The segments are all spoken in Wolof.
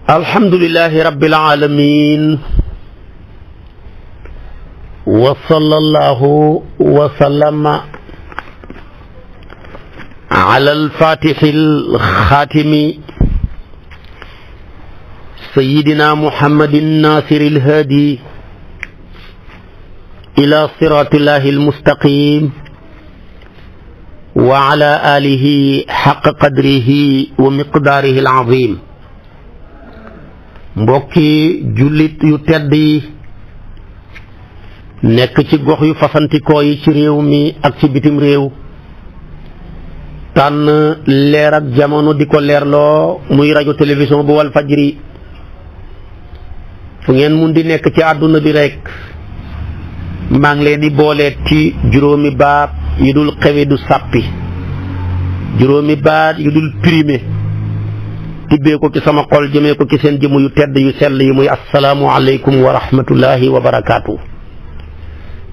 alhamdulillahi rabbil alamin wa sallallahu wa sallama ala al-fatihi al-khatimi sayyidina muhammadin nasiri al-hadi ila siratillahi al-mustaqim wa ala alihi haqqa qadrihi wa miqdarihi al-azim. mbokki jullit yu tedd yi nekk ci gox yu fasantikoo yi ci réew mi ak ci bitim réew tànn leer ak jamono di ko leerloo muy rajo télévision bu wal fajri fu ngeen mun di nekk ci àdduna bi rek maa ngi leen di booleet ci juróomi baat yu dul xewe du sàppi, juróomi baat yu dul primé, tibbee ko ci sama xol jëmee ko ci seen jëmm yu tedd yu sell yi muy assalaamu aleykum wa rahmatullahi wa barakaatu.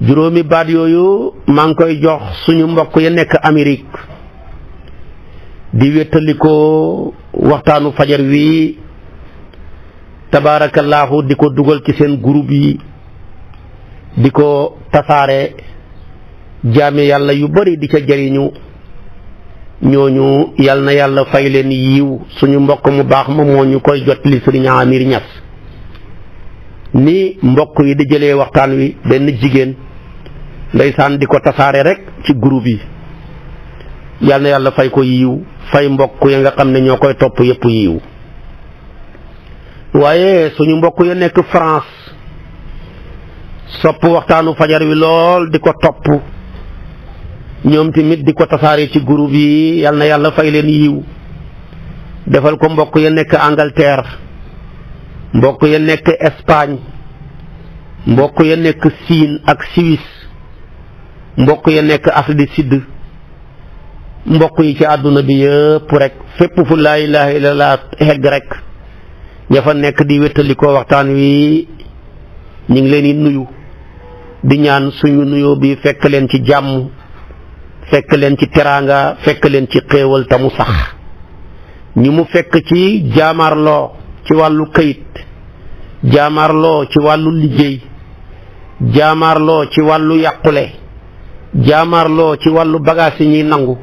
juróomi baat yooyu maa ngi koy jox suñu mbokk ya nekk Amérique di wéttalikoo waxtaanu fajar wi tabaarakallaahu di ko dugal ci seen groupe yi di ko tasaare jaame yàlla yu bari di ca jariñu. ñooñu yal na yàlla fay leen yiw. suñu mbokk mu baax ma moo ñu koy jot li Sëriñ Amir Ñas ni mbokk yi di jëlee waxtaan wi benn jigéen ndeysaan di ko tasaare rek ci groupe yi yal na yàlla fay ko yiw, fay mbokk ya nga xam ne ñoo koy topp yépp yiw. waaye suñu mbokk ya nekk France sopp waxtaanu fajar wi lool di ko topp ñoom tamit di ko tasaare ci groupe yi yal na yàlla fay leen yiw. defal ko mbokk ya nekk Angleterre, mbokk ya nekk Espagne, mbokk ya nekk Siin ak Suisse, mbokk ya nekk Afrique du Sud, mbokk yi ci àdduna bi yëpp rek fépp fu laa ilaaha illallaah hegg rek ña fa nekk di wéttali ko waxtaan wi ñu ngi leen di nuyu di ñaan suñu nuyoo bi fekk leen ci jàmm, fekk leen ci teraanga, fekk leen ci xéewal ta mu sax. ñi mu fekk ci jaamaarloo ci wàllu kayit, jaamaarloo ci wàllu liggéey, jaamaarloo ci wàllu yàqule, jaamaarloo ci wàllu bagaas yi ñuy nangu,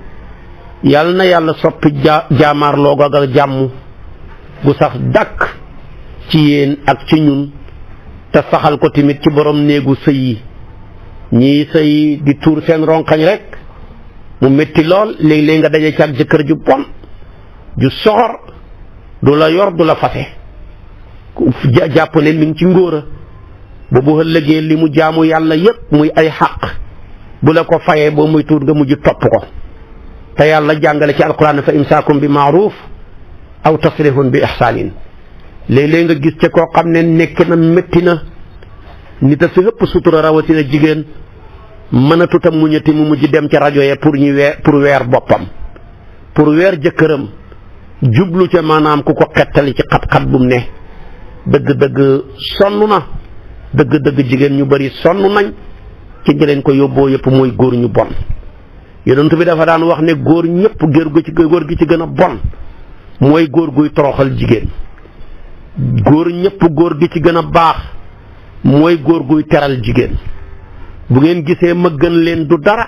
yal na yàlla soppi jaamaarloo googal jàmm bu sax dàkk ci yéen ak ci ñun te saxal ko tamit ci borom néegu sëy yi. ñii sëy di tuur seen ronkañ rek mu métti lool léeg-léeg nga daje ci ak jëkkër ju bon ju soxor du la yor du la fase jàpp ne mi ngi ci ngóora boobu ëllëgee li mu jaamu yàlla yépp muy ay xaq bu la ko fayee boo muy tuur nga mujj topp ko. te yàlla jàngale ci alquran fa imsaakum bi maaruf aw tasrihun bi ihsaanin. léeg-léeg nga gis ca koo xam ne nekk na métti na nit a fi ëpp sutura rawatina jigéen mën a tuta muñati mu mujj dem ca rajo ya pour weer boppam, pour weer jëkkëram, jublu ca maanaam ku ko xettali ci xat-xat bu mu ne. dëgg-dëgg sonn na, dëgg-dëgg jigéen ñu bari sonn nañ ci ñi leen ko yóbboo yëpp mooy góor ñu bon. yonent bi dafa daan wax ne góor ñëpp góor gi ci gën a bon mooy góor guy toroxal jigéen. góor ñëpp góor gi ci gën a baax mooy góor guy teral jigéen. bu ngeen gisee ma gën leen du dara,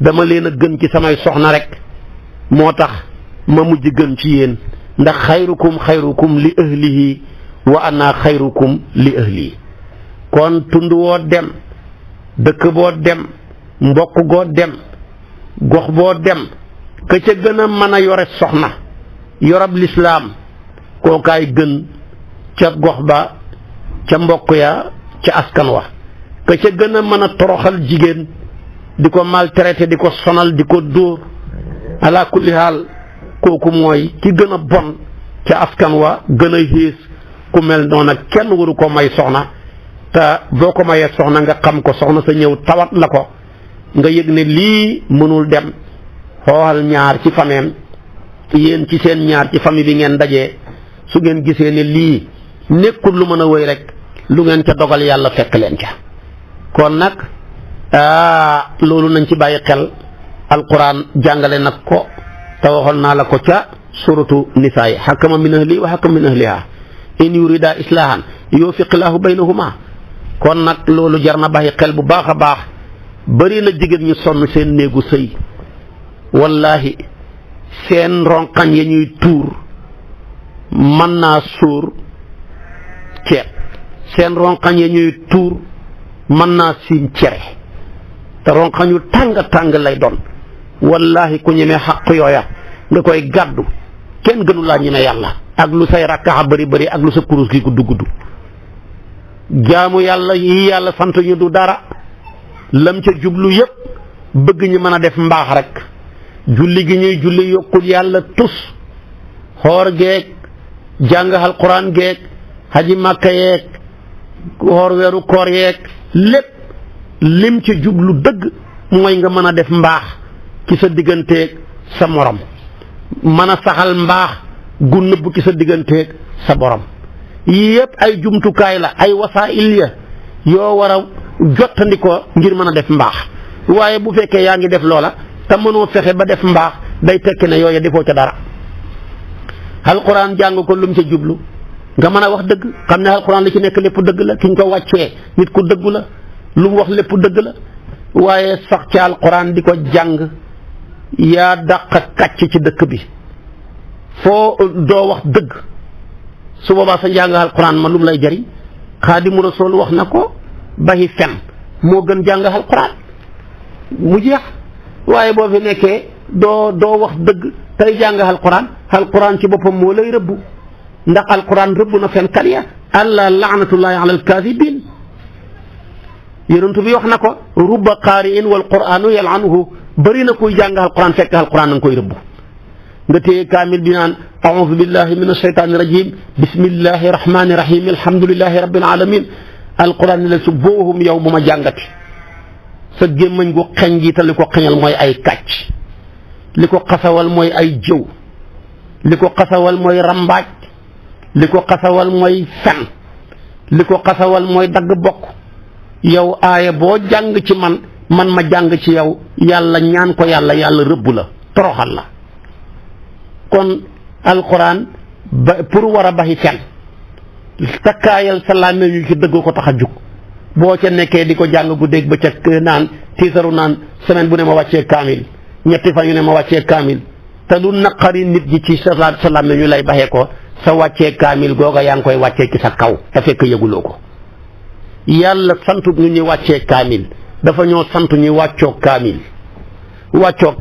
dama leen a gën ci samay soxna rek moo tax ma mujj gën ci yéen. ndax xayrukum li ahlihi wa ana xayrukum li ahli. kon tund woo dem, dëkk boo dem, mbokk goo dem, gox boo dem, ka ca gën a mën a yore soxna yorab lislaam kookaay gën ca gox ba, ca mbokk ya, ca askan wa. ka ca gën a mën a toroxal jigéen di ko maltraité, di ko sonal, di ko dóor, ala kulli haal kooku mooy ki gën a bon ca askan wa, gën a xiis. ku mel noonu kenn waru ko may soxna. te boo ko mayee soxna nga xam ko, soxna sa ñëw tawat la ko, nga yëg ne lii mënul dem, xoolal ñaar ci fameem, yéen ci seen ñaar ci famille bi ngeen dajee, su ngeen gisee ne lii nekkul lu mën a wéy rek lu ngeen ca dogal yàlla fekk leen ca. kon nag loolu nañ ci bàyyi xel. alquran jàngale nag ko te waxoon naa la ko ca suratu nisaa yi hakama min ahli wa hakama min ahliha in yurida islahan yuwaffiqillahu baynahuma kon nag loolu jar na bàyyi xel bu baax a baax. bari na jigéen ñu sonn seen néegu sëy wallahi seen ronqañ ya ñuy tuur mën naa sóor ceeb seen ronqañ ya ñuy tuur mën naa siim cere te ronqañu tàng lay doon wallahi ku ñemee xaq yooya nga koy gàddu kenn gënu laa ñeme yàlla ak lu say rakkaxa bari ak lu sa kurus gi gudd jaamu yàlla yi yàlla sant ñu du dara lam ca jublu yépp bëgg ñu mën a def mbaax rek julli gi ñuy julli yokkul yàlla tus xoor geeg jàng alquran geeg haji màkka yeeg xoor weeru koor yeeg lépp lim ca jublu dëgg mooy nga mën a def mbaax ci sa digganteeg sa morom mën a saxal mbaax gu nëbb ci sa digganteeg sa borom yii yépp ay jumtukaay la ay wasaa'il ya yoo war a jottandikoo ngir mën a def mbaax waaye bu fekkee yaa ngi def loola te mënoo fexe ba def mbaax day tekki ne yooya defoo ca dara alquran jàng ko lum ca jublu nga mën a wax dëgg xam ne alquran li ci nekk lépp dëgg la ki ñu ko wàccee nit ku dëggu la lu mu wax lépp dëgg la waaye sax ca alquran di ko jàng yaa dàq kàcc ci dëkk bi foo doo wax dëgg su boobaa sa njàng alquran ma lu mu lay jariñ xaadimu rasul wax na ko bayi fen moo gën jàng alquran mu jeex waaye boo fi nekkee doo wax dëgg tey jàng alquran ci boppam moo lay rëbbu ndax alquran rëbb na fenkat ya allah laanatullahi ala alkaasibin yonentu bi wax na ko rubba qaari'in wal qur'anu yal'anuhu bëri na kuy jàng alquran fekk alquran na nga koy rëbbu nga téye kaamil bi naan a'uudu billahi min ashaytaani rajim bismillahi rahmani rahim alhamdulillahi rabbil alamin alquran ni la su boohum yow bu ma jàngati sa gémmañ gu xeñ gi te li ko xeñal mooy ay kàcc li ko xasawal mooy ay jëw li ko xasawal mooy rambaaj li ko xasawal mooy fen li ko xasawal mooy dagg bokk yow aaya boo jàng ci man ma jàng ci yow yàlla ñaan ko yàlla rëbb la toroxal la kon alquran ba pour war a baxi fen takkaayal sa làmmiñ yu ci dëgg ko tax a jug boo ca nekkee di ko jàng guddeeg ba ca naan tiisaru naan semaine bu ne ma wàccee kaamil ñetti fan yu ne ma wàccee kaamil te lu naqari nit ñi ci sa làmmiñ ñu lay baxee ko sa wàccee kaamil googa yaa ngi koy wàccee ci sa kaw te fekk yëguloo ko yàlla santut ñu ñuy wàccee kaamil dafa ñoo sant ñu wàccoo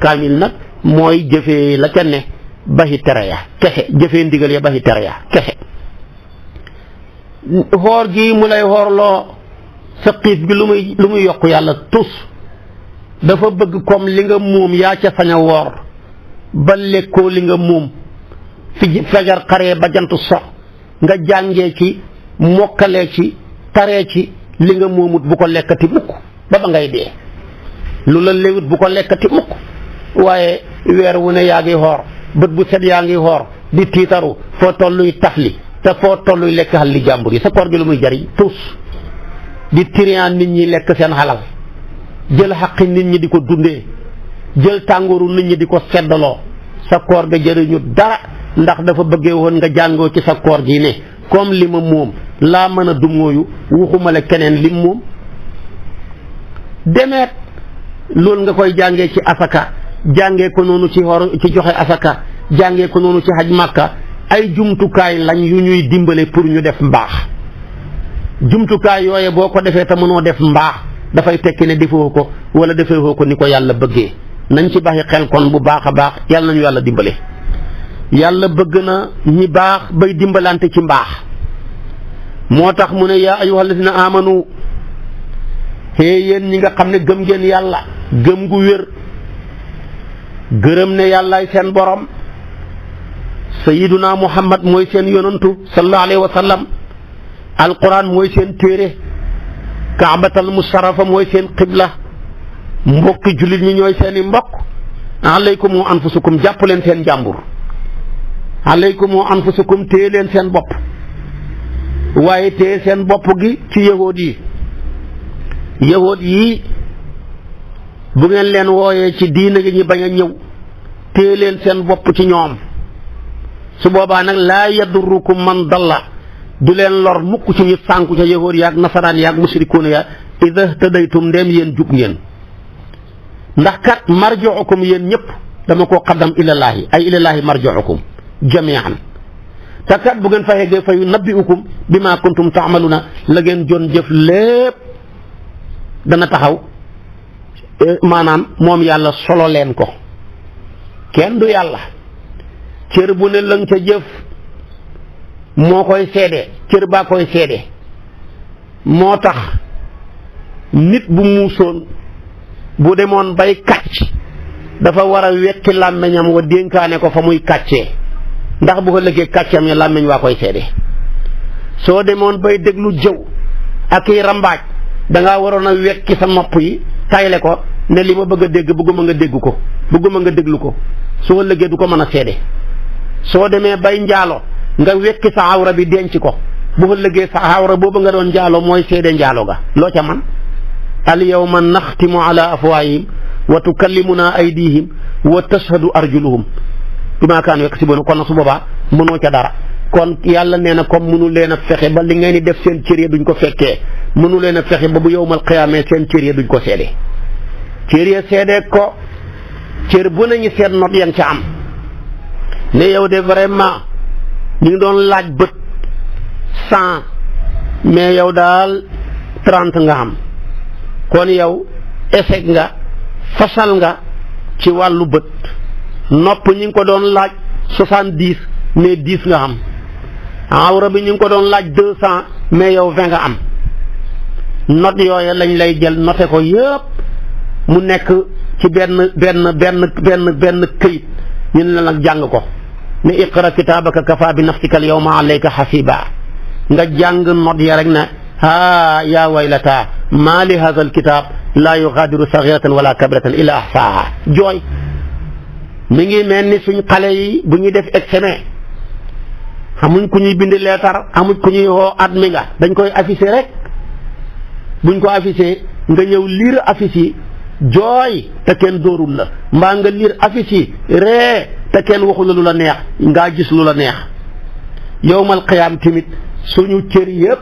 kaamil nag mooy jëfee la ca ne baxi tere ya kese jëfee ndigal ya baxi tere ya kese xoor gi mu lay xoorloo sa xiif bi lu muy yokk yàlla tus dafa bëgg comme li nga moom yaa ca sañ a woor ba lekkoo li nga moom fi fajar xaree ba jant sox nga jàngee ci mokkalee ci taree ci li nga moomut bu ko lekkati mukk ba ngay dee lu la léwut bu ko lekkati mukk waaye weer wu ne yaa ngi xoor bët bu set yaa ngi xoor di tiitaru foo tolluy tafli te foo tolluy lekk xal li jàmbur yi sa koor gi lu muy jariñ tus di tiriyan nit ñi lekk seen xalal jël xaqi nit ñi di ko dundee jël tàngooru nit ñi di ko seddaloo sa koor ga jëriñu dara ndax dafa bëggee woon nga jàngoo ci sa koor gi ne comme li ma moom laa mën a dumóoyu waxumale keneen lim moom demeet loolu nga koy jàngee ci asaka jàngee ko noonu ci ci joxe asaka jàngee ko noonu ci xaj màkka ay jumtukaay lañ yu ñuy dimbale pour ñu def mbaax jumtukaay yooye boo ko defee te mënoo def mbaax dafay tekki ne defoo ko wala defewoo ko ni ko yàlla bëggee nañ ci baxi xel kon bu baax a baax yàlla nañu yàlla dimbale yàlla bëgg na ñi baax bay dimbalante ci mbaax moo tax mu ne yaa ayyuhal lazina amanu hee yéen ñi nga xam ne gëm ngeen yàlla gëm gu wér gërëm ne yàllaay seen borom sayyiduna muhammad mooy seen yonantu sallallahu alayhi wa sallam alquran mooy seen téere kaabatal musharrafa mooy seen qibla mbokki jullit ñi ñooy seeni mbokk alaykum wa anfusukum jàpp leen seen jàmbur alaykum wa anfusukum téye leen seen bopp waaye téye seen bopp gi ci yahood yi bu ngeen leen wooyee ci diina gi ñi bañ a ñëw téye leen seen bopp ci ñoom su boobaa nag laa yadurrukum man dalla du leen lor mukk ci ñu sànku ca yahuud yaag nasaraan yaag musrikuuna ya ida tadaytum ndéem yéen jub ngeen ndax kat marji'ukum yéen ñëpp dama koo xaddam ilallaahi ay ilallaahi marji'ukum jami'an te kat bu ngeen fa yeggee fa yunabbi'ukum bima kuntum ta'maluna la ngeen jon jëf lépp dana taxaw maanaam moom yàlla solo leen ko kenn du yàlla cër bu ne lëng ca jëf moo koy seede cër baa koy seede moo tax nit bu muusoon bu demoon bay kàcc dafa war a wekki làmmiñam wa dénkaane ko fa muy kàccee ndax bu ko lëggee kàccam ya làmmiñ waa koy seede soo demoon bay déglu jëw ak i rambaaj dangaa waroon a wekki sa nopp yi tayle ko ne li ma bëgg a dégg bëgguma nga dégg ko bëgguma nga déglu ko soo lëggee du ko mën a seede soo demee bay njaalo nga wekki sa awra bi denc ko bu ko lëggee sa awra boobu nga doon njaalo mooy seede njaalo ga loo ca man al yawma naxtimu ala afwaahihim wa tukallimuna aydihim wa tashhadu arjuluhum bimaa kaanu yaksibuun kon su boobaa mënoo ca dara kon yàlla nee na comme mënu leen a fexe ba li ngeen di def seen cër ya duñ ko fekkee mënu leen a fexe ba bu yawmal qiyaamee seen cër ya duñ ko seede cër ya seede ko cër bu nañu seet not yan ca am ne yow de vraiment ñu ngi doon laaj bët 100 mais yow daal 30 nga am kon yow échec nga fasal nga ci wàllu bët nopp ñi ngi ko doon laaj 70 mais 10 nga am awra bi ñu ngi ko doon laaj 200 mais yow 20 nga am note yooyu lañ lay jël noté ko yëpp mu nekk ci benn këyit ñu ne la nag jàng ko ne iqra kitaabaka kafa bi nafsika al yawma alayka hasiba nga jàng note ya rek ne yaa waylata maa li hadha al kitab laa yughadiru saghiratan wala kabiratan illa ahsaha jooy mi ngi mel ni suñ xale yi bu ñuy def examen amuñ ku ñuy bind leetar amuñ ku ñuy woo admi nga dañ koy affiché rek buñ ko affiché nga ñëw lire affiche yi jooy te kenn dóorul la mbaa nga lire affiche yi ree te kenn waxu la lu la neex ngaa gis lu la neex yowmal qiyaam tamit suñu cër yëpp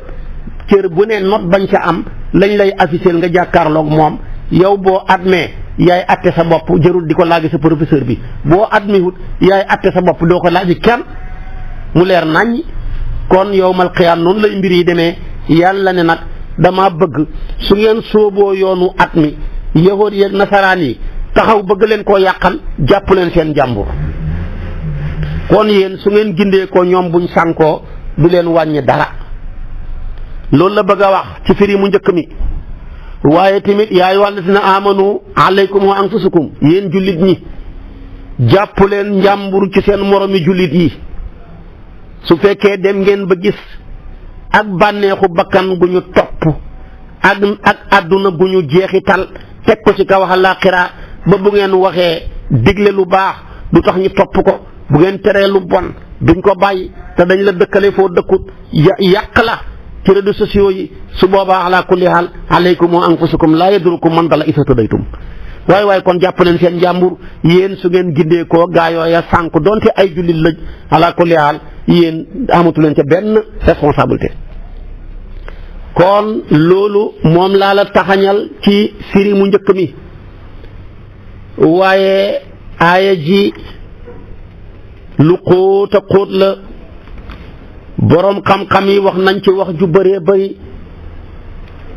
cër bu ne not bañ ca am lañ lay affiché nga jàkkaarloog moom yow boo admee yaay atte sa bopp jërul di ko laaj sa professeur bi boo admiwut yaay atte sa bopp doo ko laaj kenn mu leer naññ kon yowmal qiyaam noonu lay mbir yi demee yàlla ne nag dama bëgg su ngeen sóoboo yoonu at mi yahuud yeeg nasaraan yi taxaw bëgg leen koo yàqal jàpp leen seen jàmbur kon yéen su ngeen gindee ko ñoom buñ sànkoo du leen wàññi dara loolu la bëgg a wax ci firi mu njëkk mi waaye tamit yaa ayyuhal lazina amanu alaykum wa anfusukum yéen jullit ñi jàpp leen njàmbur ci seen moromi jullit yi su fekkee dem ngeen ba gis ak bànneexu bakkan gu ñu topp ak àdduna gu ñu jeexital teg ko ci kaw àllaaxira ba bu ngeen waxee digle lu baax du tax ñu topp ko bu ngeen teree lu bon duñ ko bàyyi te dañ la dëkkale foo dëkkut yàq la ci réseaux sociaux yi su boobaa ala kulli haal alaykum wa anfusukum laa yadurukum man dalla izaa tadaytum waaye kon jàpp leen seen jàmbur yéen su ngeen gindee koo gaa yooya sànq donte ay jullit lañ ala kulli haal yéen amatu leen ca benn responsabilité kon loolu moom laa la taxañal ci firi mu njëkk mi waaye aaya ji lu xóot a xóot la boroom xam-xam yi wax nañ ci wax ju bëree bëri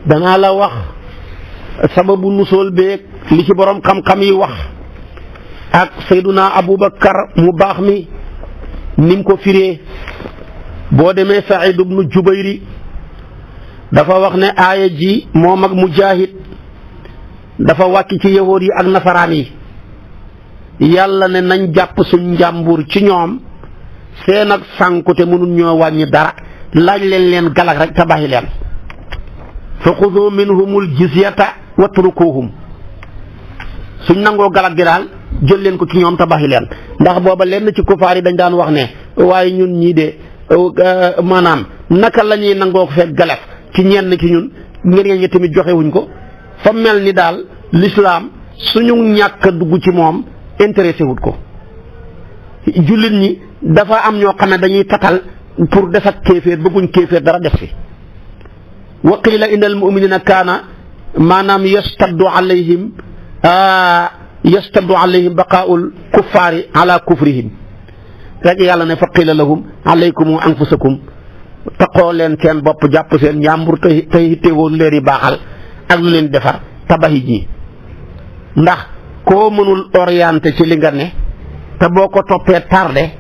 danaa la wax sababu nusool beeg li ci boroom xam-xam yi wax ak Seyduna Abubakar mu baax mi nim ko firee boo demee Saïd ibnu Jubayri dafa wax ne aaya ji moom ak Mujaahid dafa wàcc ci yahuud yi ak nasaraan yi yàlla ne nañ jàpp suñ njàmbur ci ñoom seen ak sànkute mënul ñoo wàññi dara laaj leen galak rek te bàyyi leen fa xudu minhumul jizyata watrukuhum suñ nangoo galak gi daal jël leen ko ci ñoom te bàyyi leen ndax booba lenn ci kufaar yi dañ daan wax ne waaye ñun ñii de maanaam naka la ñuy nangoo ko fekk galak ci ñenn ci ñun ngeen ñi tamit joxewuñ ko fa mel ni daal l'islam suñu ñàkk a dugg ci moom intéressé wut ko jullit ñi dafa am ñoo xam ne dañuy tatal pour des ak kéeféer bëgguñ kéeféer dara def fi wa qiila inna al muminina kaana maanaam yastaddu alayhim baqaa'ul kuffaari ala kufrihim rek yàlla ne fa qiila lahum alaykum anfusakum taqoo leen seen bopp jàpp seen njàmbur te hittewoo lu leen di baaxal ak lu leen defar tabaxi ji ndax koo mënul orienté ci li nga ne te boo ko toppee tardé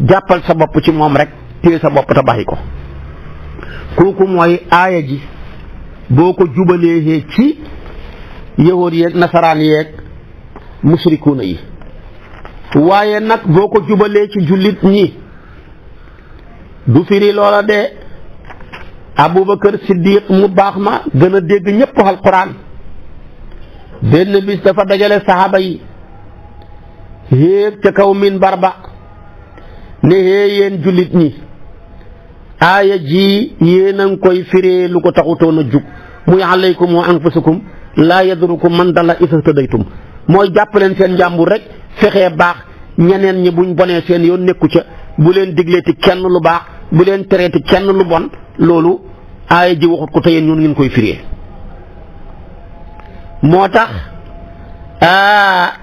jàppal sa bopp ci moom rek téye sa bopp tabaxi ko kooku mooy aaya ji boo ko jubalee ci yahuud yeeg nasaraan yeeg musrikuuna yi waaye nag boo ko jubalee ci jullit ñi du firi loola de Abubakar Siddiq mu baax ma gën a dégg ñépp alquran benn bis dafa dajale saxaaba yi héeg ca kaw minbar ba ne hee yéen jullit ñi aaya ji yéen a ngi koy firee lu ko taxutoon a jug muy alaykum wa anfusakum laa yadurukum man dalla isa tadaytum mooy jàpp leen seen njàmbur rek fexee baax ñeneen ñi buñ bonee seen yoon nekku ca bu leen digleeti kenn lu baax bu leen tereeti kenn lu bon loolu aaya ji waxut ko te yéen ñun ngeen koy firee moo tax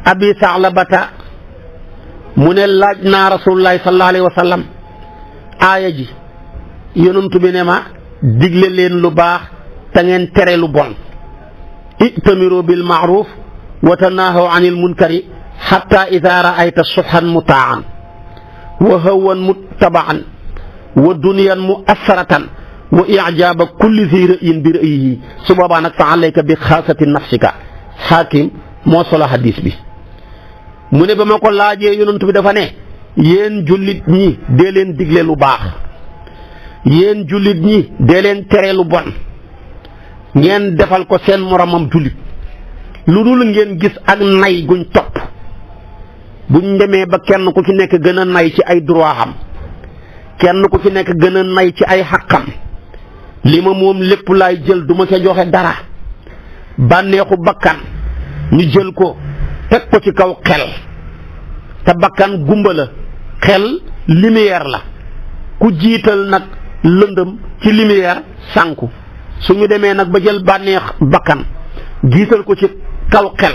abi Sa'labata mu ne laaj naa rasulullahi sallallahu alayhi wa sallam aaya ji yonent bi ne ma digle leen lu baax te ngeen tere lu bon i'tamiru bil ma'ruf wa tanaahaw anil munkari hatta idha ra'ayta suhan muta'an wa hawan muttaba'an wa dunyan mu'assaratan wa i'jaba kulli zi ra'yin bi ra'yihi su boobaa nag fa alayka bi xaasati nafsika Hakim moo solo hadis bi mu ne ba ma ko laajee yonent bi dafa ne yéen jullit ñi dee leen digle lu baax yéen jullit ñi dee leen tere lu bon ngeen defal ko seen moromam jullit lu dul ngeen gis ak nay guñ topp buñ demee ba kenn ku ci nekk gën a nay ci ay droit am kenn ku ci nekk gën a nay ci ay xaqam li ma moom lépp laay jël du ma ca joxe dara bànneexu bakkan ñu jël ko teg ko ci kaw xel te bakkan gumba la xel lumière la ku jiital nag lëndëm ci lumière sànku su ñu demee nag ba jël bànneex bakkan jiital ko ci kaw xel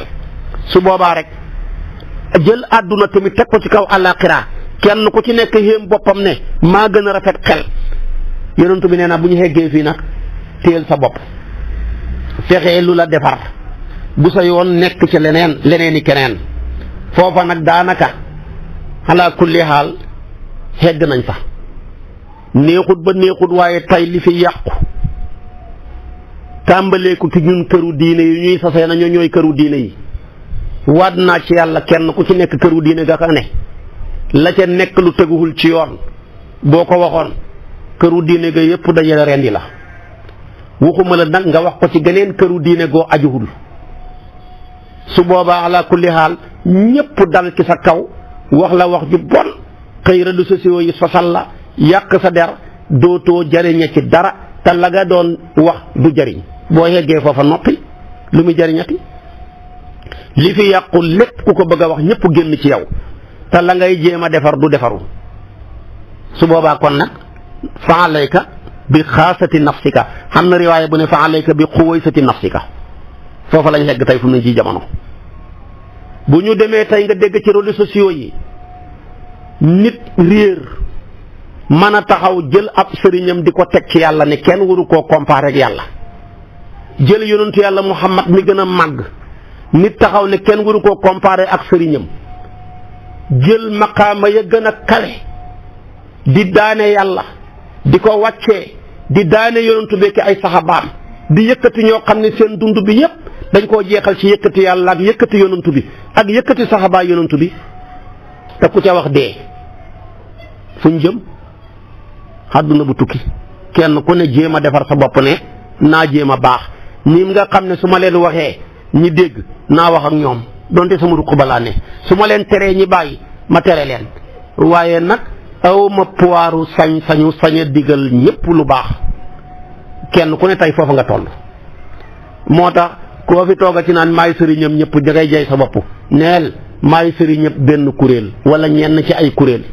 su boobaa rek jël àdduna tamit teg ko ci kaw àllaaxira kenn ku ci nekk yéem boppam ne maa gën a rafet xel yonent bi nee na bu ñu xeggee fii nag téyel sa bopp fexee lu la defar bu sa yoon nekk ci leneeni keneen foofa nag daanaka ala kulli xaal xegg nañ fa neexut ba neexut waaye tey li fi yàqu tàmbaleeku ci ñun këru diine yi ñuy sasee na ñooy këru diine yi waat naa ci yàlla kenn ku ci nekk këru diine ga ka ne la ca nekk lu teguwul ci yoon boo ko waxoon këru diine ga yépp dajale rendi la waxuma la nag nga wax ko ci geneen këru diine goo ajuwul su boobaa ala kulli xaal ñépp dal ci sa kaw wax la wax ju bon xëy réseaux sociaux yi sosal la yàq sa der dootoo jariñe ci dara te la nga doon wax du jariñ boo yeggee foofa noppi lu muy jariñati li fi yàqu lépp ku ko bëgg a wax ñépp génn ci yow te la ngay jéem a defar du defaru su boobaa kon nag fa alayka bi xaasati nafsika xam na riwaaya bu ne fa alayka bi xuwaysati nafsika foofa lañ legg tey fu mu ne ci jamono bu ñu demee tey nga dégg ci réseaux sociaux yi nit réer mën a taxaw jël ab sëriñam di ko teg ci yàlla ne kenn waru koo comparer ak yàlla jël yonentu yàlla Muhammad mi gën a màgg nit taxaw ne kenn waru koo comparer ak sëriñam jël maqaama ya gën a kawe di daane yàlla di ko wàccee di daane yonentu bekki ay saxabaam di yëkkati ñoo xam ne seen dund bi yépp dañ koo jeexal ci yëkkati yàlla ak yëkkati yonentu bi ak yëkkati saxabaa yonentu bi te ku ca wax dee fuñ jëm àdduna bu tukki kenn ku ne jéem a defar sa bopp ne naa jéem a baax ñi nga xam ne su ma leen waxee ñi dégg naa wax ak ñoom donte sama ruq balaa ne su ma leen teree ñi bàyyi ma tere leen waaye nag aw ma puwaaru sañ-sañu sañ a digal ñépp lu baax kenn ku ne tey foofa nga toll moo tax koo fi tooga ci naan maay sëriñam ñëpp da ngay jay sa bopp neel maay sëriñam benn kuréel wala ñenn ci ay kuréel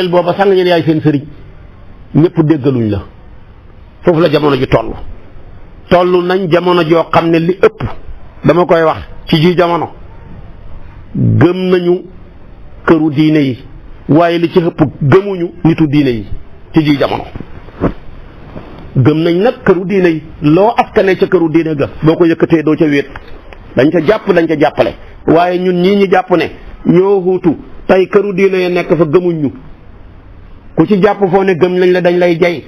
booba sax nga ñeen yaay seen sëriñ ñëpp déggaluñ la foofu la jamono ji toll nañ jamono joo xam ne li ëpp dama koy wax ci ji jamono gëm nañu këru diine yi waaye li ci ëpp gëmuñu nitu diine yi ci ji jamono gëm nañ nag këru diine yi loo askane ca këru diine ga boo ko yëkkatee doo ca wéet dañ ca jàpp dañ ca jàppale waaye ñun ñii ñu jàpp ne ñoo xuutu tey këru diine yi nekk fa gëmuñ ñu ku ci jàpp foo ne gëm nañ la dañ lay jay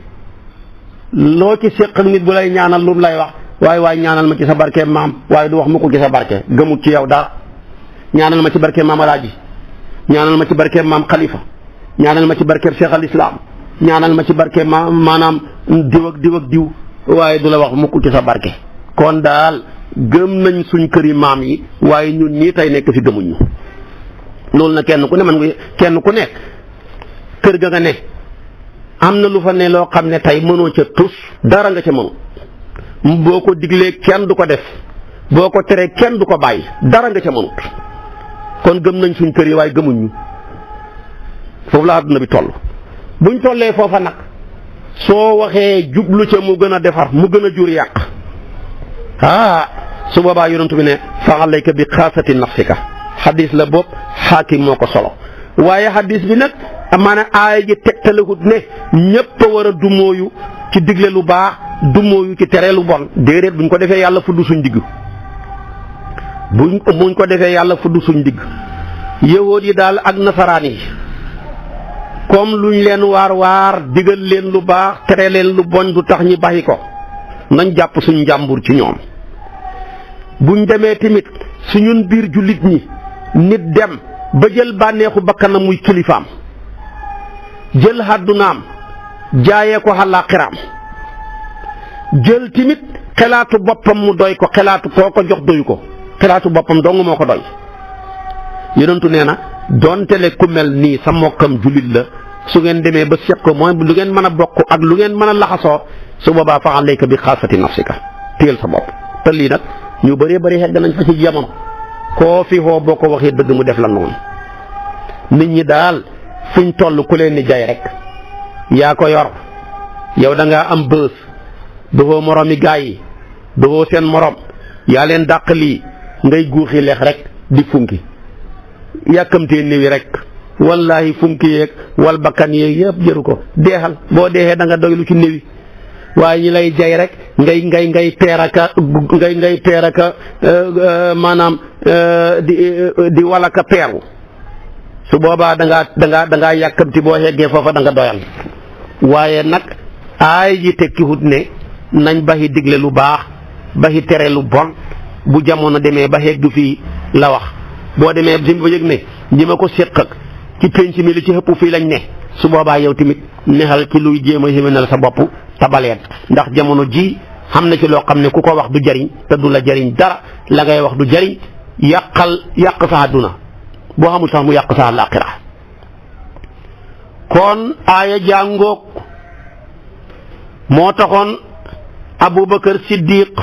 loo ci séq ak nit bu lay ñaanal lu lay wax waaye ñaanal ma ci sa barke maam waaye du wax mu ko ci sa barke gëmut ci yow dara ñaanal ma ci barke maam Alaaji ñaanal ma ci barke maam Khalifa ñaanal ma ci barke Cheikh al Islam ñaanal ma ci barke maanaam diw ak diw waaye du la wax mukk ci sa barke. kon daal gëm nañ suñ këri maam yi waaye ñun ñii tey nekk fi gëmuñ ñu loolu na kenn ku nekk kër ga nga ne am na lu fa ne loo xam ne tey mënoo ca tus dara nga ca mënu boo ko diglee kenn du ko def boo ko teree kenn du ko bàyyi dara nga ca mënut kon gëm nañ suñ kër yi waaye gëmuñ ñu foofu la àdduna bi toll buñ tollee foofa nag soo waxee jublu ca mu gën a defar mu gën a jur yàq su boobaa yonent bi ne fa alayka bi xaasati nafsika xadis la bopp xaakim moo ko solo waaye xadis bi nag maanaam aaya ji tegtalewut ne ñëpp a war a dumóoyu ci digle lu baax dumóoyu ci tere lu bon déedéet buñ ko defee yàlla fudd suñ digg buñ ko defee yàlla fudd suñ digg yahuud yi daal ak nasaraan yi comme luñ leen waar digal leen lu baax tere leen lu bon du tax ñi baxi ko nañ jàpp suñ njàmbur ci ñoom buñ demee tamit suñun biir jullit ñi nit dem ba jël bànneexu bakkanam muy kilifaam jël àddunaam jaayee ko àllaaxiraam jël tamit xelaatu boppam mu doy ko xelaatu koo ko jox doyu ko xelaatu boppam dong moo ko doy yonentu nee na donte le ku mel nii sa mokkam jullit la su ngeen demee ba seq ko mooy lu ngeen mën a bokk ak lu ngeen mën a laxasoo su boobaa fa alayka bi xaasati nafsika téyel sa bopp te lii nag ñu bëree bëri xegg nañ fa ci jamono koo fi xoo boo ko waxee dëgg mu def la noonu nit ñi daal fuñ toll ku leen ni jay rek yaa ko yor yow da ngaa am bës dofoo moromi gaa yi dofoo seen morom yaa leen dàq lii ngay guuxi lex rek di funki yàkkamtee niwi rek wallahi funki yeeg wal bakkan yeeg yëpp jëru ko deexal boo deexee da nga doylu ci niwi waaye ñi lay jay rek ngay peeraka maanaam di walaka peeru su boobaa da ngaa yàkkamti boo xeggee foofa da nga doyal waaye nag aay ji tekkiwut ne nañ baxi digle lu baax baxi tere lu bon bu jamono demee ba xeeg du fii la wax boo demee si ba yëg ne ñi ma ko séq ak ci penc mi li ci ëpp fii lañ ne su boobaa yow tamit nexal ci luy jéem a xéwénal sa bopp tabaleet ndax jamono ji xam na ci loo xam ne ku ko wax du jariñ te du la jariñ dara la ngay wax du jariñ yàq sa àdduna boo xamul sax mu yàq sa àllaaxira kon aaya jàngoog moo taxoon Abubakar Siddiq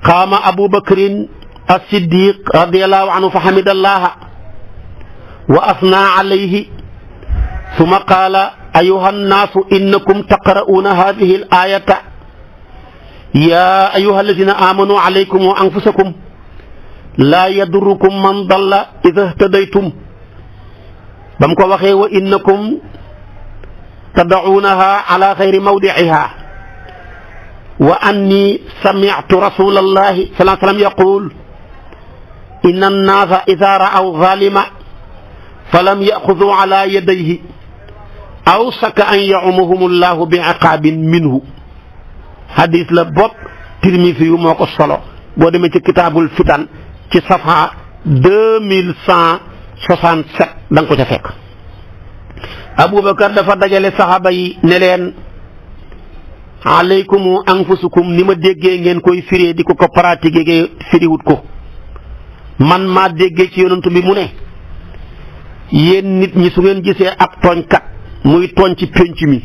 qaama Abubakarin as-Siddiq radiyallahu anhu fa hamidallaha wa asna alayhi summa qaala أيها الناس إنكم تقرؤون هذه الآية يا أيها الذين آمنوا عليكم وأنفسكم لا يضركم من ضل إذا اهتديتم بمكو وخي وإنكم تدعونها على غير موضعها وأني سمعت رسول الله صلى الله عليه وسلم يقول إن الناس إذا رأوا ظالما فلم يأخذوا على يديه awsaka an ya'umuhumullahu bi iqaabin minhu hadis la bopp Tirmisi yu moo ko solo boo demee ci kitaabul fitan ci safha 2167 da nga ko ca fekk. Abubakar dafa dajale saxaaba yi ne leen alaykum anfusukum ni ma déggee ngeen koy firee di ko pratiquer firiwut ko man maa déggee ci yonent bi mu ne yéen nit ñi su ngeen gisee ab tooñkat muy tooñ ci pénc mi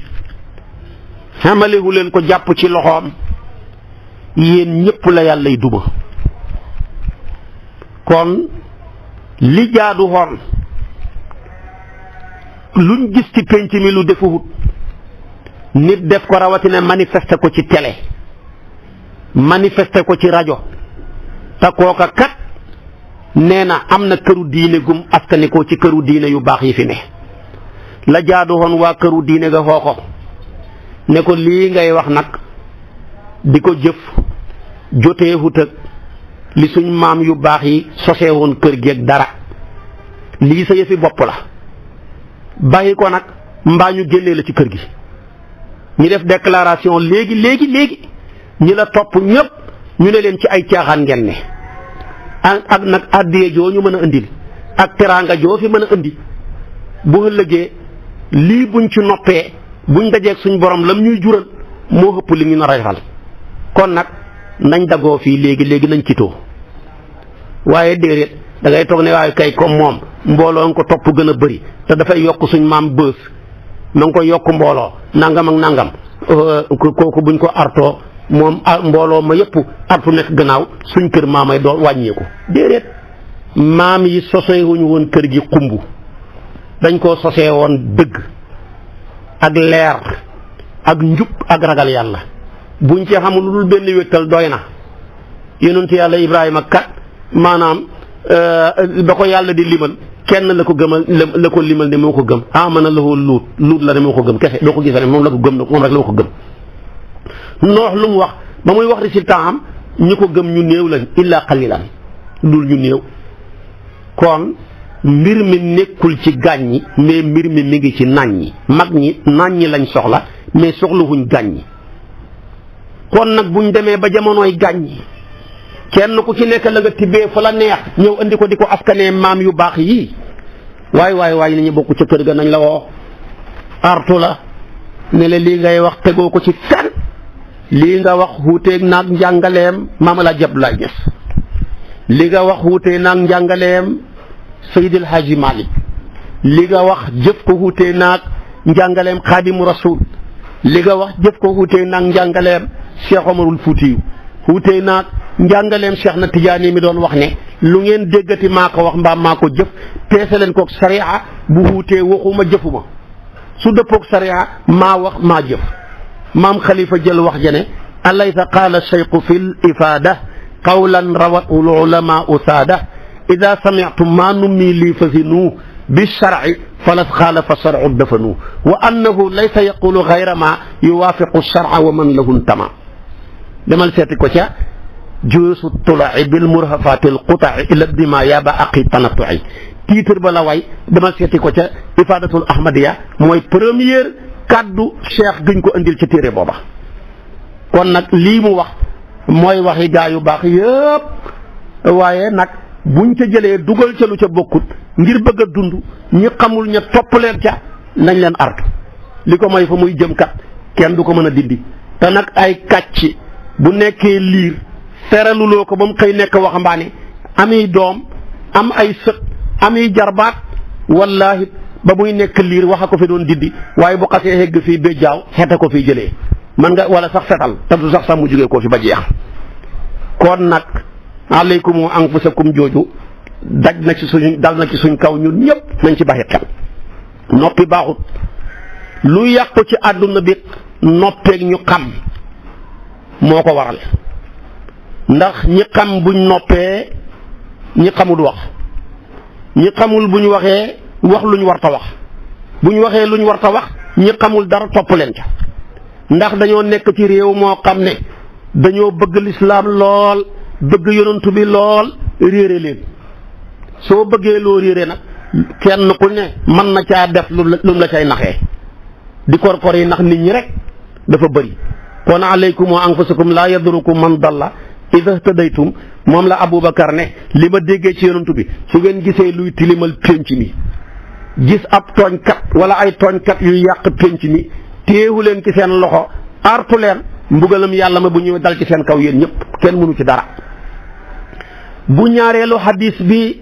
xamalewu leen ko jàpp ci loxoom yéen ñëpp la yàllay duma kon li jaadu xoon luñ gis ci pénc mi lu defuwut nit def ko rawatina manifester ko ci télé manifester ko ci rajo te kooka kat nee na am na këru diine gum askani ko ci këru diine yu baax yi fi ne la jaadu woon waa këru diine ga xooko ne ko lii ngay wax nag di ko jëf jotee hut ak li suñ maam yu baax yi sosee woon kër gi ak dara lii sa yëfi bopp la bàyyi ko nag mbaa ñu génnee la ci kër gi ñu def déclaration léegi ñi la topp ñëpp ñu ne leen ci ay caaxaan ngeen ne ak nag àddiyee joo ñu mën a indil ak teraanga joo fi mën a indi bu ëllëgee lii buñ ci noppee buñ dajeeg suñ borom lam ñuy jural moo ëpp li ñu nar a defal kon nag nañ dagoo fii léegi nañ kitoo waaye déedéet da ngay toog ne waaye kay comme moom mbooloo nga ko topp gën a bëri te dafay yokk suñ maam bës ma ngi koy yokk mbooloo nangam ak nangam kooku buñ ko artoo moom mbooloo ma yëpp artu nekk gannaaw suñ kër maamay doo wàññeeku déedéet maam yi sosee wuñu woon kër gi xumb dañ koo sosee woon dëgg ak leer ak njub ak ragal yàlla buñ ci xamul lu dul benn wéttal doy na yonent yàlla Ibrahima kat maanaam ba ko yàlla di limal kenn la ko gëmal la ko limal ne moo ko gëm amana lahu luut la ne moo ko gëm kese doo ko gisee ne moom la ko gëm moom rek la ko gëm noox lu mu wax ba muy wax résultat am ñu ko gëm ñu néew lañ illa qalilan dul ñu néew kon mbir mi nekkul ci gàññi mais mbir mi ngi ci nàññi mag ñi nàññi lañ soxla mais soxlawuñ gàññi kon nag buñ demee ba jamonooy gàññi kenn ku ci nekk la nga tibbee fa la neex ñëw andi ko di ko askanee maam yu baax yii waay ni ñu bokk ca kër ga nañ la woo artu la ne la lii ngay wax tegoo ko ci fen lii nga wax wuuteeg naag njàngaleem maama la jab lay gis li nga wax wuutee naag njàngaleem Seydil Hadji Malick li nga wax jëf ko wuutee naag njàngaleem Xaadimu Rasul li nga wax jëf ko wuutee naag njàngaleem Cheikh Omarul Fuutiyu wuutee naag njàngaleem Cheikh na Tijaani mi doon wax ne lu ngeen déggati maa ko wax mbaa maa ko jëf peese leen koog sariya bu wuutee waxuma jëfuma su dëppoog sariya maa wax maa jëf maam Khalifa jël wax jene alaysa qaala cheikhu fi l ifaada qawlan rawat ul ulama usaada ida sami'tum ma nummi lii fasinu bi shar'i falas xaalafa shar'u dafanu wa annahu laysa yaqulu gayra ma yuwaafiqu shar'a wa man lahu ntama demal seeti ko ca juusu tula'i bil murhafatil quta'i ila dima yaaba aqi tanatu'i titre ba la way demal seeti ko ca ifadatul ahmadiya mooy première kaddu cheikh guñ ko andil ci téere booba kon nag lii mu wax mooy waxi gaa yu baax yëpp waaye nag buñ ca jëlee dugal ca lu ca bokkut ngir bëgg a dund ñi xamul ña topp leen ca nañ leen artu li ko may fa muy jëm kat kenn du ko mën a dindi te nag ay kàcc bu nekkee liir teraluloo ko ba mu xëy nekk waxambaane ami doom am ay sët ami jarbaat wallaahi ba muy nekk liir waxa ko fi doon dindi waaye bu xasee hegg fii ba jaaw xete ko fii jëlee man nga wala sax fetal te du sax mu jógee koo fi ba jeex kon nag alaykum anfusakum jooju dal na ci suñ kaw ñun ñëpp nañ ci baxi xel noppi baaxut lu yàqu ci àdduna bi noppeeg ñu xam moo ko waral ndax ñi xam buñ noppee ñi xamul wax ñi xamul buñ waxee wax luñ warta wax buñ waxee luñ warta wax ñi xamul dara topp leen ca ndax dañoo nekk ci réew moo xam ne dañoo bëgg lislaam lool bëgg yonantu bi lool réere leen soo bëggee loo réere nag kenn ku ne mën na caa def lu la cay naxee di korkor yi nax nit ñi rek dafa bëri kon alaykum wa anfusakum laa yadurukum man dalla ida htadaytum moom la Aboubacar ne li ma déggee ci yonantu bi su ngeen gisee luy tilimal pénc mi gis ab tooñkat wala ay tooñkat yuy yàq pénc mi téewu leen ci seen loxo artu leen mbugalam yàlla ma bu ñëw dal ci seen kaw yéen ñëpp kenn mënu ci dara bu ñaareelu hadis bi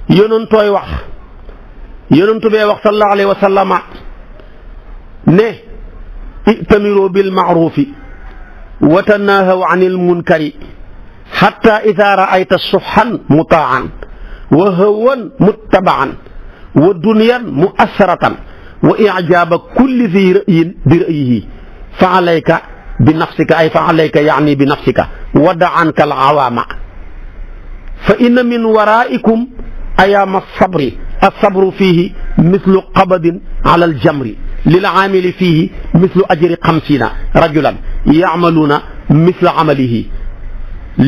yonantooy wax yonantu bee wax sallallahu alayhi wa sallama ne i'tamiru bil ma'rufi wa tanahaw anil munkari hatta idha ra'ayta suhhan muta'an wa hawan muttaba'an wa dunyan mu'assaratan wa ijaaba kulli zi ra'yin bi ra'yihi fa alayka bi nafsika ay fa alayka yaani bi nafsika wa da anka al awaama fa inna min waraikum ayaama sabri alsabru fiihi mislu qabadin ala aljamri lil aamili fiihi mislu ajri 50 rajulan yaamaluuna misla amalihi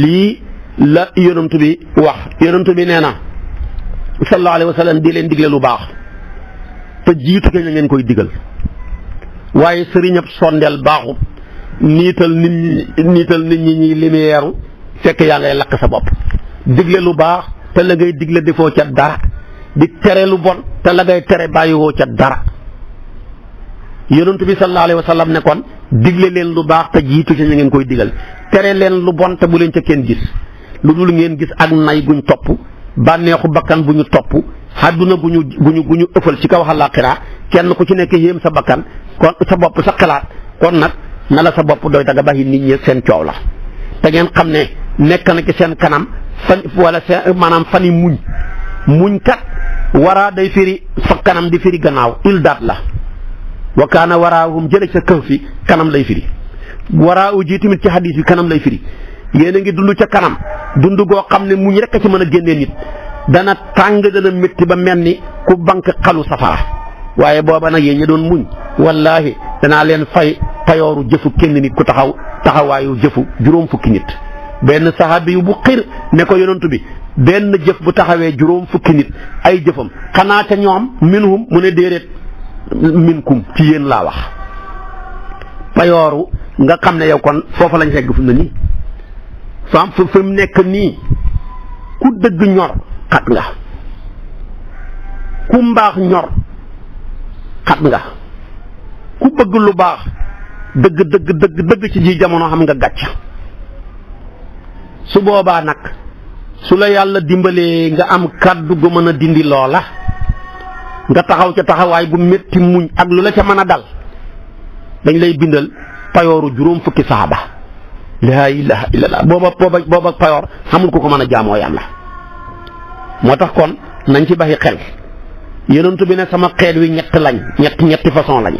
lii la yonent bi wax yonent bi nee na sallallahu alayhi wa sallam di leen digle lu baax te jiitu ke na ngeen koy digal waaye sëriñab sondeel baaxut niital nit ñi ñi lumière fekk yaa ngay lakk sa bopp digle lu baax te la ngay digle defoo ca dara di tere lu bon te la ngay tere bàyyiwoo ca dara yonent bi sallallahu alayhi wa sallam ne kon digle leen lu baax te jiitu ci ñu ngeen koy digal tere leen lu bon te bu leen ca kenn gis lu dul ngeen gis ak nay guñ topp bànneexu bakkan bu ñu topp àdduna bu ñu ëffal ci kaw àllaaxira kenn ku ci nekk yéem sa bakkan kon sa bopp sa xalaat kon nag na la sa bopp doy daga bàyyi nit ñi seen coow la te ngeen xam ne nekk na ci seen kanam fan wala seen maanaam fan yi muñ kat waraa day firi fa kanam di firi gannaaw ildaat la wa kaana waraahum jële sa këf fi kanam lay firi waraa u ji tamit ci hadis bi kanam lay firi yéen a ngi dund ca kanam dund goo xam ne muñ rek a ci mën a génnee nit dana tàng dana métti ba mel ni ku bank xalu safara waaye booba nag yéen ñi doon muñ wallaahi danaa leen fay payooru jëfu kenn nit ku taxawaayu jëfu juróom fukki nit benn saxaabi yu bu xir ne ko yonantu bi benn jëf bu taxawee juróom fukki nit ay jëfam xanaa ca ñoom minhum mu ne déedéet minkum ci yéen laa wax payooru nga xam ne yow kon foofa lañ fekk fu mu ne nii fi mu nekk nii ku dëgg ñor xat nga ku mbaax ñor xat nga ku bëgg lu baax dëgg ci ji jamono xam nga gàcc su boobaa nag su la yàlla dimbalee nga am kàddu gu mën a dindi loola nga taxaw ca taxawaay bu métti muñ ak lu la ca mën a dal dañ lay bindal payooru juróom fukki saxaaba laa ilaha illallah booba payoor xamul ko mën a jaamoo yàlla moo tax kon nañ ci baxi xel yonent bi ne sama xeet wi ñetti façon lañ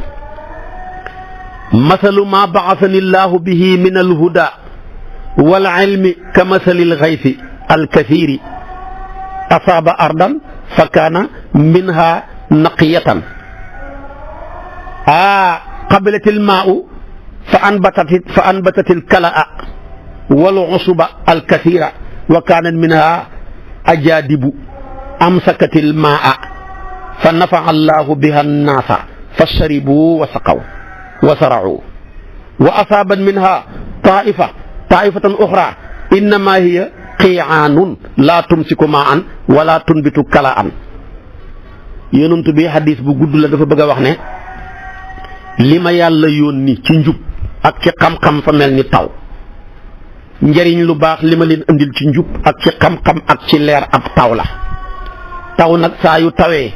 masalu ma ba'athani llahu bihi min alhuda wal ilmi ka masali alghaythi alkathiri asaaba ardan fa kaana minha naqiyatan qabilat almaa'u fa anbatat alkalaa wal usuba alkathira wa kaanat minha ajaadibu amsakat almaa fa nafa'a allahu biha annaasa fa sharibu wa saqaw wa sara'u wa asaabat minha taa'ifatan uxra innama hiya qii'aanun laa tumsiku maa'an wala tunbitu kalaa'an yonent bi hadis bu gudd la dafa bëgg a wax ne li ma yàlla yónni ci njub ak ci xam-xam fa mel ni taw njëriñ lu baax li ma leen indil ci njub ak ci xam-xam ak ci leer ab taw la taw nag saa yu tawee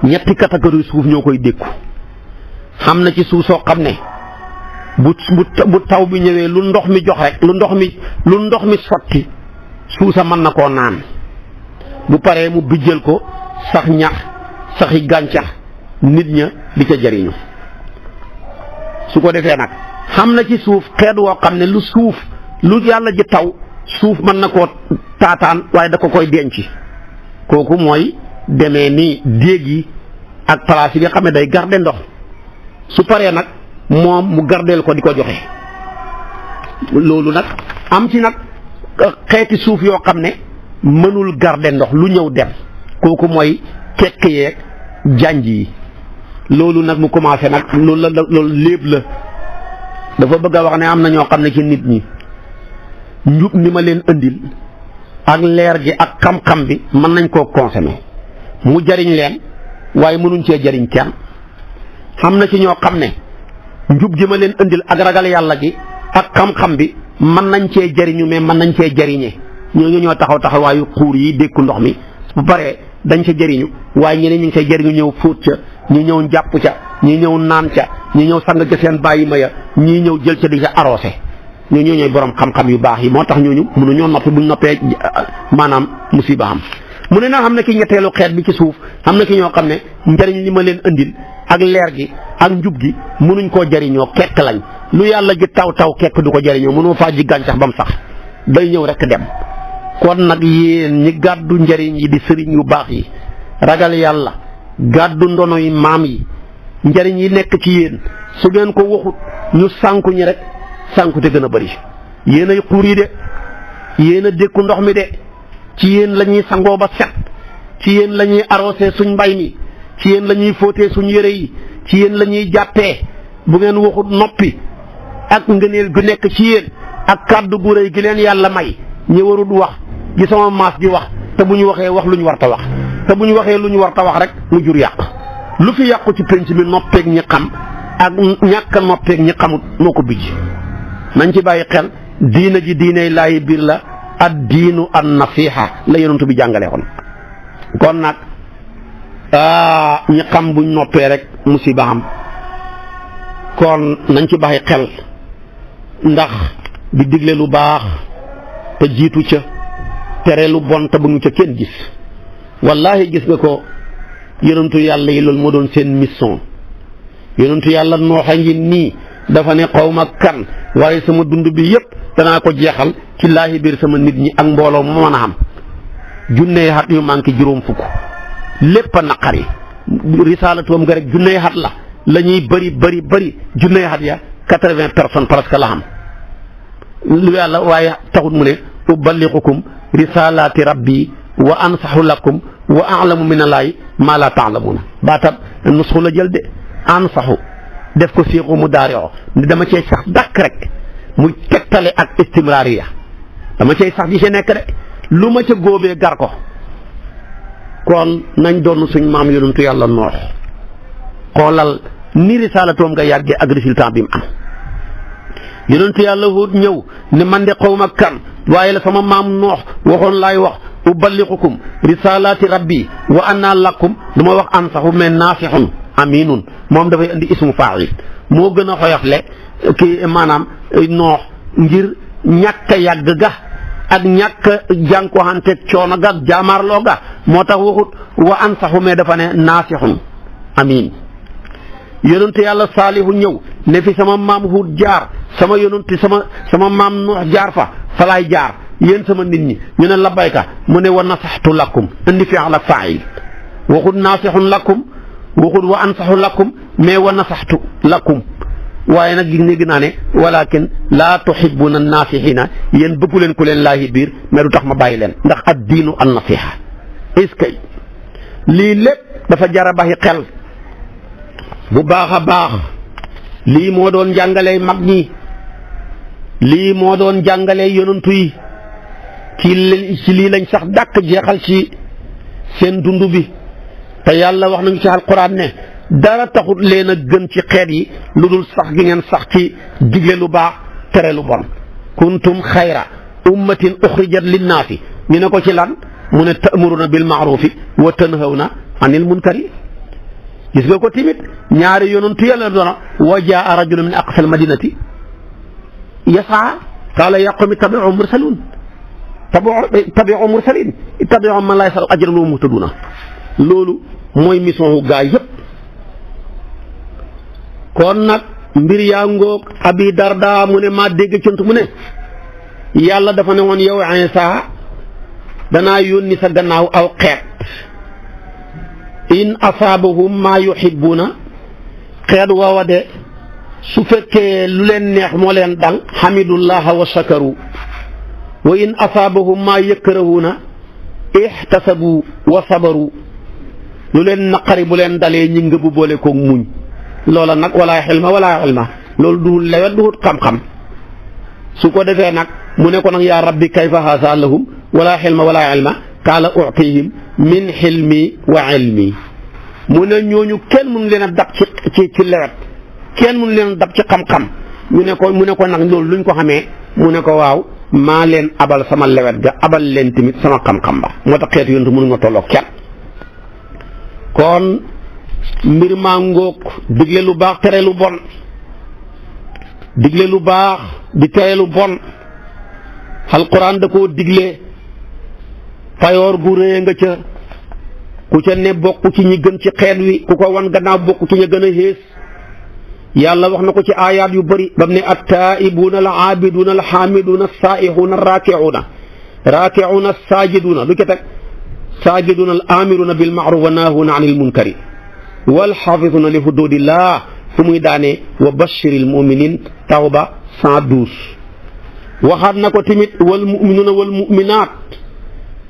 ñetti catégorie suuf ñoo koy dékku xam na ci suuf soo xam ne bu taw bi ñëwee lu ndox mi jox rek lu ndox mi sotti suusa mën na koo naan bu paree mu bijjal ko sax ñax saxi gàncax nit ña di ca jariñu su ko defee nag xam na ci suuf xeet woo xam ne lu yàlla ji taw suuf mën na koo taataan waaye da ko koy denc kooku mooy demee ni déeg yi ak place yi nga xam ne day garder ndox su paree nag moom mu gardeel ko di ko joxe loolu nag am ci nag xeeti suuf yoo xam ne mënul garder ndox lu ñëw dem kooku mooy kekk yeeg janj yi loolu nag mu commencé nag loolu lépp la dafa bëgg a wax ne am na ñoo xam ne ci nit ñi njub ni ma leen indil ak leer gi ak xam-xam bi mën nañ koo consommer mu jariñ leen waaye mënuñ cee jariñ kenn xam na ci ñoo xam ne njub gi ma leen indil ak ragal yàlla gi ak xam-xam bi mën nañ cee jariñu mais mën nañ cee jariñe ñooñu ñoo taxawaayu xuur yi dékku ndox mi bu paree dañ ca jariñu waaye ñeneen ñi ngi cay jariñu ñëw fóot ca ñi ñëw jàpp ca ñi ñëw naan ca ñi ñëw sang ca seen bàyyi ma ya ñii ñëw jël ca di ca arrosé ñooñu ñooy borom xam-xam yu baax yi moo tax ñooñu mënuñoo noppi buñ noppee maanaam musiba am mu ne naa xam ne ki ñetteelu xeet bi ci suuf xam na ki ñoo xam ne njariñ li ma leen andil ak leer gi ak njub gi mënuñ koo jariñoo kekk lañ lu yàlla ji taw kekk du ko jariñoo mënoo faa ji gàncax ba mu sax day ñëw rek dem. kon nag yéen ñi gàddu njariñ yi di sëriñ yu baax yi ragal yàlla gàddu ndono yi maam yi njariñ yi nekk ci yéen su ngeen ko waxut ñu sànku ñi rek sànku te gën a bëri yéen ay xuur yi de yéen a dékku ndox mi de ci yéen la ñuy sangoo ba set ci yéen la ñuy arrosé suñ mbay mi ci yéen la ñuy fóotee suñ yére yi ci yéen la ñuy jàppee bu ngeen waxut noppi ak ngëneel gu nekk ci yéen ak kàddu gu rëy gi leen yàlla may ñi warut wax gi sama maas di wax te bu ñu waxee wax lu ñu war ta wax te bu ñu waxee lu ñu war ta wax rek mu jur yàq lu fi yàqu ci penc mi noppeeg ñi xam ak ñàkk noppeeg ñi xamut moo ko bijj nañ ci bàyyi xel diina ji diiney laayi biir la ad diinu an nasiha la yonent bi jàngale woon kon nag ñi xam buñ noppee rek musiba am kon nañ ci bàyyi xel ndax di digle lu baax te jiitu ca tere lu bon te bu ñu ca kenn gis wallahi gis nga ko yonentu yàlla yi loolu moo doon seen mission yonentu yàlla nooxa ngi nii dafa ne xawma kan waaye sama dund bi yépp danaa ko jeexal ci laahi biir sama nit ñi ak mbooloo mu mën a xam junney xat yu manqué juróom fukk lépp a naqari risaalatoom nga rek junney xat la ñuy bëri junney xat ya 80 personnes presque la xam lu yàlla waaye taxut mu ne uballighukum risalaati rabbi wa ansaxu lakum wa a'lamu min allaahi maa laa ta'lamuuna baatab nusxu la jël de ansaxu def ko siiqu mu daario ni dama cee sax dàkk rek muy tegtale ak istimraariya dama cee sax di ci nekk de lu ma ca góobee gar ko kon nañ doon suñ maam yonentu yàlla noox xoolal ni risaalatoom nga yàggee ak résultat bi mu am yonentu yàlla Huud ñëw ne man de xawma kan waaye la sama maam noox waxoon laay wax uballighukum risalaati rabbi wa anna lakum du ma wax ansaxu mais naasixun aminun moom dafay indi ismu faa'il moo gën a xoyoxle kii maanaam noox ngir ñàkk a yàgg ga ak ñàkk a jànkuwanteeg coono ga ak jaamaarloo ga moo tax waxut wa ansaxu mais dafa ne naasixun amin yonentu yàlla saalihu ñëw ne fi sama maam Huud jaar sama yonentu sama maam Nuux jaar fa laay jaar yéen sama nit ñi ñu ne labbayka mu ne wa nasaxtu lakum indi fi'l ak faa'il waxut naasixun lakum waxut wa ansaxu lakum mais wa nasaxtu lakum waaye nag gis naa ne walakin laa tuhibbuna naasixiina yéen bëggu leen ku leen laahi biir mais du tax ma bàyyi leen ndax ad diinu an nasiha est-ce que lii lépp dafa jar a bàyyi xel bu baax a baax lii moo doon jàngalee mag ñi lii moo doon jàngalee yonantu yi ci lii lañ sax dàkk jeexal ci seen dund bi te yàlla wax nañu ci alquran ne dara taxut leen a gën ci xeet yi lu dul sax gi ngeen sax ci digle lu baax tere lu bon kuntum xayra ummatin uxrijat linnaasi ñu ne ko ci lan mu ne ta'muruna bil ma'rufi wa tanhawna anil munkari gis nga ko timit ñaari yonantu yàlla doona wa jaa rajulun min aqsal madinati yasaa qaala yaa qawmi ittabi'u mursalin ittabi'u mursalin ittabi'u man laa yas'alukum ajran wa hum muhtaduna loolu mooy mission wu gaa yëpp kon nag mbir yaa ngoog Abi Darda mu ne maa dégg cont mu ne yàlla dafa ne woon yow Iisaa danaa yónni sa gannaaw aw xeet in asaabahum maa yuhibbuuna xeet woowa de su fekkee lu leen neex moo leen dal hamidullaha wa shakaru wa in asaabahum maa yakrahuuna ihtasabu wa sabaru lu leen naqari bu leen dalee ñi ngëbu boole koog muñ loola nag wala xilma loolu du lewet du xam-xam su ko defee nag mu ne ko nag yaa rabbi kayfa haasa lahum wala xilma wala ilma kaala utihim min xilmi wa ilmi mu ne ñooñu kenn mënu leen a dab ci lewet kenn mënu leen a dab ci xam-xam mu ne ko nag loolu luñ ko xamee mu ne ko waaw maa leen abal sama lewet ga abal leen tamit sama xam-xam ba moo tax xeetu yontu mënu nga tolloo kenn kon mbir maa ngóog digle lu baax tere lu bon digle lu baax di tere lu bon alquran da koo digle payoor gu rëy nga ca ku ca ne bokk ci ñi gën ci xeet wi ku ko wan gannaaw bokk ci ñi gën a xées yàlla wax na ko ci aayaat yu bëri bam ne attaa'ibuuna al aabiduuna al xaamiduuna as-saa'ihuuna raaki'uuna as-saajiduuna lu ca teg saajiduuna al aamiruuna bil ma'ruuf wa naahuuna anil munkari wal xaafizuuna li xuduudillah fu muy daane wa bashiril mu'miniin Tawba 112 waxaat na ko tamit wal mu'minuuna wal mu'minaat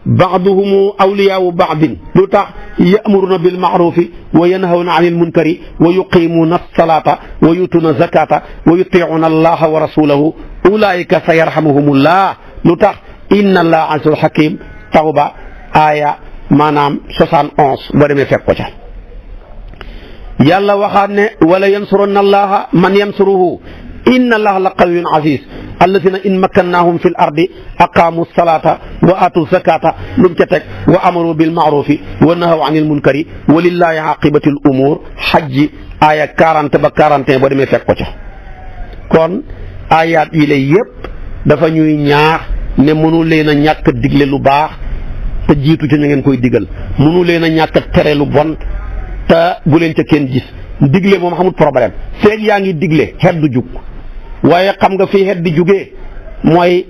ba'duhum awliyaa'u ba'din lu tax ya'muruuna bil ma'ruufi wa yanhawna anil munkari wa yuqiimuuna as-salaata wa yu'tuuna az-zakaata wa yutii'uuna allaha wa rasuulahu ulaa'ika sayarhamuhumullah lu tax inna allaha azizun hakiim Tawba aaya maanaam 71 boo demee fekk ko ca yàlla waxaat ne wala yansuranna allaha man yansuruhu inna allaha la qawiyyun aziz alladina in makkannaahum fi l ardi aqaamu salata wa aatu zakata lu mu ca teg wa amaru bil maarufi wa nahaw anil munkari wa lillahi aqibatu l umur xajji aaya 40 ba 41 boo demee fekk ko ca kon aayaat yi lay yëpp dafa ñuy ñaax ne mënu leen a ñàkk digle lu baax te jiitu ci ñu ngeen koy digal mënu leen a ñàkk tere lu bon te bu leen ca kenn gis digle moom xamul problème feeg yaa ngi digle xet du jug waaye xam nga fii xet di jugee mooy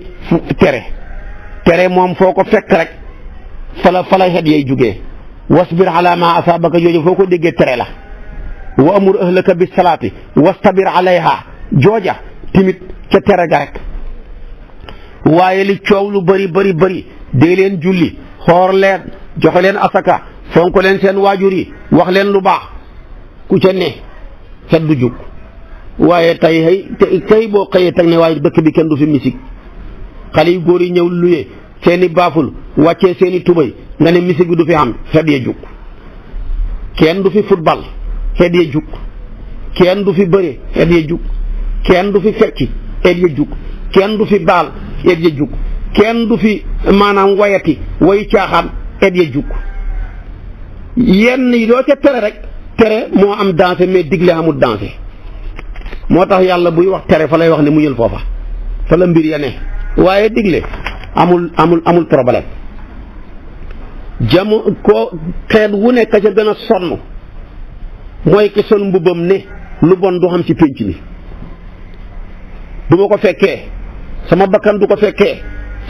tere moom foo ko fekk rek fala xet yay jugee wasbir ala ma asaabaka jooju foo ko déggee tere la wa amur ahlaka bis salaati wastabir alayha jooja timit ca tere ga rek waaye li coow lu bëri dee leen julli xoor leen joxe leen asaka fonk leen seen waajur yi wax leen lu baax ku ca ne xet du jug waaye tey boo xëyee teg ne waaye dëkk bi kenn du fi musique xale yu góor yi ñëw luye seeni baaful wàccee seeni tubay nga ne musique bi du fi am xet ya jug kenn du fi football xet ya jug kenn du fi bëre xet ya jug kenn du fi fecci xet ya jug kenn du fi baal xet ya jug kenn du fi maanaam wayati way caaxaan xet ya jug yenn yi doo ca tere rek tere moo am dansé mais digle amul dansé moo tax yàlla buy wax tere fa lay wax ne mu jël foofa fa la mbir ya ne waaye digle amul problème ko xeet wu nekk ca gën a sonn mooy ki sol mbubbam ne lu bon du xam ci pénc mi du ma ko fekkee sama bakkan du ko fekkee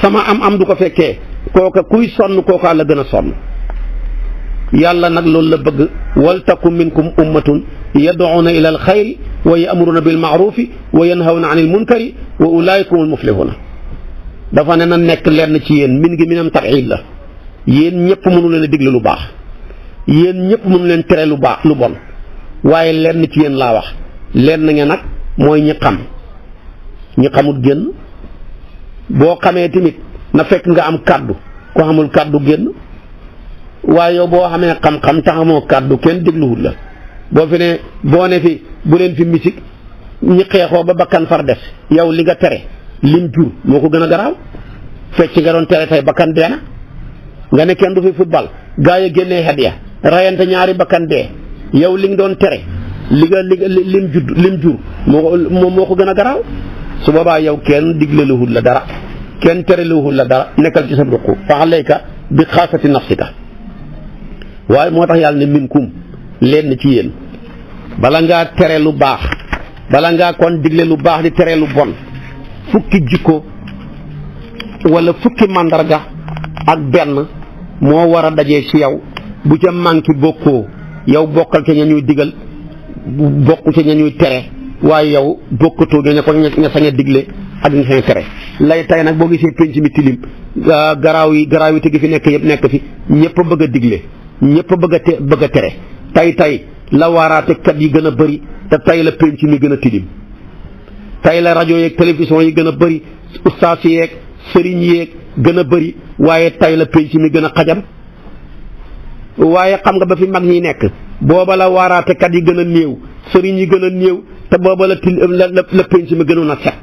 sama am du ko fekkee kooka kuy sonn kookaa la gën a sonn yàlla nag loolu la bëgg wal takum minkum ummatun yad'una ila al xayri wa ya'muruna bil ma'rufi wa yanhawna anil munkari wa ulaa'ika humul muflihuna dafa ne na nekk lenn ci yéen min gi minam tab'id la yéen ñëpp mënu leen a digle lu baax yéen ñëpp mënu leen tere lu baax lu bon waaye lenn ci yéen laa wax lenn nga nag mooy ñi xam ñi xamut génn boo xamee tamit na fekk nga am kàddu ko xamul kàddu génn waaye yow boo xamee xam-xam taxamoo kàddu kenn dégluwul la boo fi ne boo ne fi bu leen fi musique ñi xeexoo ba bakkan far des yow li nga tere lim jur moo ko gën a garaaw fecc nga doon tere tey bakkan dee na nga ne kenn du fi football gaa yi génnee xet ya rayante ñaari bakkan dee yow li nga doon tere lim jur moo ko gën a garaaw su boobaa yow kenn diglelewul la dara kenn terelewul la dara nekkal ci sa ruq fa alayka bi xaasati nafsika waaye moo tax yàlla ne minkum lenn ci yéen bala ngaa tere lu baax bala ngaa kon digle lu baax di tere lu bon fukki jikko wala fukki màndarga ak benn moo war a dajee ci yow bu ca manqué bokkoo yow bokkal ca ña ñuy digal bokku ca ña ñuy tere waaye yow bokkatoo ña ko ña sañ a digle ak ña sañ a tere lay tay nag boo gisee penc mi tilim garaaw yi te gi fi nekk yëpp nekk fi ñëpp a bëgg a digle ñëpp bëgg a tere tay la waaraatekat yi gën a bëri te tay la penc mi gën a tilim tay la rajo yeeg télévision yi gën a bëri ustaas yeeg sëriñ yeeg gën a bëri waaye tay la penc mi gën a xajam waaye xam nga ba fi mag ñi nekk booba la waaraatekat yi gën a néew sëriñ yi gën a néew te booba la penc mi gënoon a set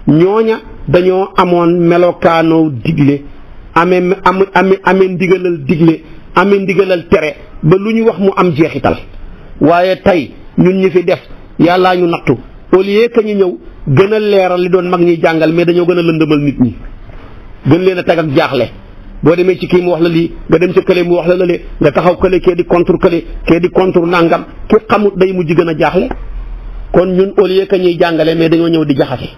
ñooña dañoo amoon melokaanoo digle amee ndigalal digle amee ndigalal tere ba lu ñu wax mu am jeexital waaye tey ñun ñi fi def yàllaa ñu nattu au lieu que ñu ñëw gën a leeral li doon mag ñuy jàngal mais dañoo gën a lëndëmal nit ñi gën leen a teg ak jaaxle boo demee ci kii mu wax la lii nga dem ca kële mu wax la lële nga taxaw kële kee di contre nangam ki xamut day mujj gën a jaaxle. kon ñun au lieu que ñuy jàngale mais dañoo ñëw di jaxase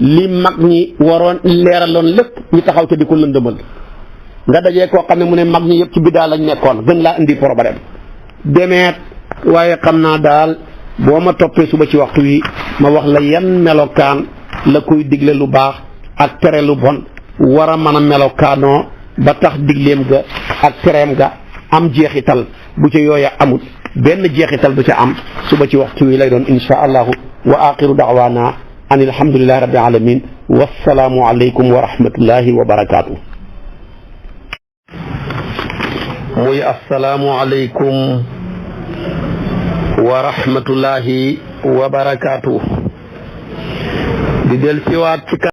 li mag ñi waroon leeraloon lépp ñu taxaw ca di ko lëndëmal nga dajee koo xam ne mu ne mag ñi yëpp ci biddaa lañ nekkoon gën laa indi problème demeet waaye xam naa daal boo ma toppee suba ci waxtu wi ma wax la yan melokaan la koy digle lu baax ak tere lu bon war a mën a melokaanoo ba tax digleem ga ak tereem ga am jeexital bu ca yooya amut benn jeexital du ca am suba ci waxtu wi lay doon insha allahu wa axiru da'waana an alhamdulillahi rabbil alamin wassalaamu aleykum wa rahmatullahi wa barakaatu. muy assalaamu aleykum wa rahmatullahi wa barakaatu. di del siwaat ci